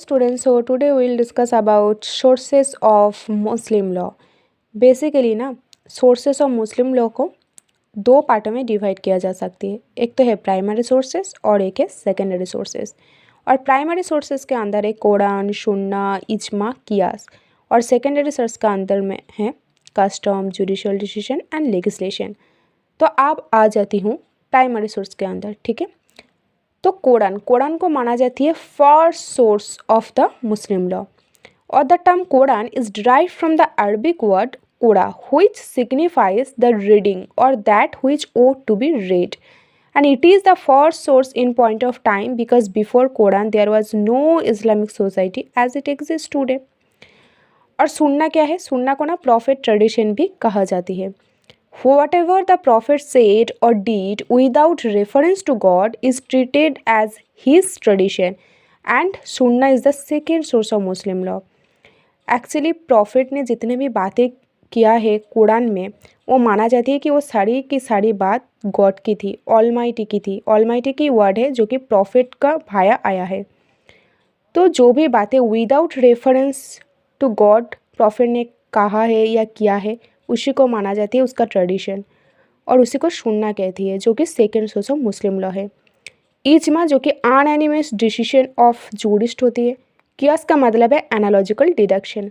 students, so today we will discuss about sources of Muslim law. Basically ना sources of Muslim law को दो पार्टों में divide किया जा सकती है। एक तो है प्राइमरी सोर्सेस और एक है सेकेंडरी सोर्सेस। और प्राइमरी सोर्सेस के अंदर है कुरान, सुन्ना, इजमा, कियास। और सेकेंडरी सोर्स का अंदर में है custom, judicial decision and legislation. तो अब आ जाती हूँ प्राइमरी सोर्स के अंदर, ठीक है। तो कुरान को माना जाती है first source of the Muslim law. और the term Quran is derived from the Arabic word कुरा, which signifies the reading or that which ought to be read, and it is the first source in point of time because before Quran there was no Islamic society as it exists today. और सुन्ना क्या है? सुन्ना को ना profit tradition भी कहा जाती है। Whatever the prophet said or did without reference to God is treated as his tradition, and Sunnah is the second source of Muslim law. Actually profit ने जितने भी बातें किया है कुरान में, वो माना जाती है कि वो सारी की सारी बात गॉड की थी, ऑलमाइटी की थी। ऑलमाइटी की वर्ड है जो कि प्रॉफिट का भाया आया है। तो जो भी बातें without reference to God prophet ने कहा है या किया है, उसी को माना जाती है उसका ट्रेडिशन, और उसी को सुन्ना कहती है, जो कि second source of Muslim law है। इजमा जो कि अनएनिमस डिसीजन ऑफ जूरिस्ट होती है। कियास का मतलब है एनालॉजिकल डिडक्शन।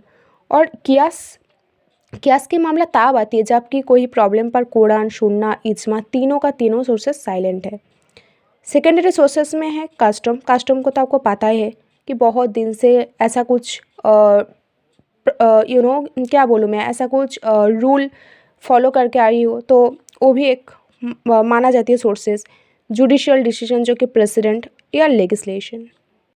और कियास की मामला तब आती है जबकि कोई प्रॉब्लम पर कुरान, सुन्ना, इजमा तीनों का तीनों सोर्सेस साइलेंट है। सेकेंडरी सोर्सेस में है कस्टम को तो आपको पता ही है कि बहुत दिन से ऐसा कुछ क्या बोलूँ मैं, ऐसा कुछ रूल फॉलो करके आई हो, तो वो भी एक माना जाती है सोर्सेस। जुडिशियल डिसीजन जो कि प्रेसिडेंट या लेजिस्लेशन।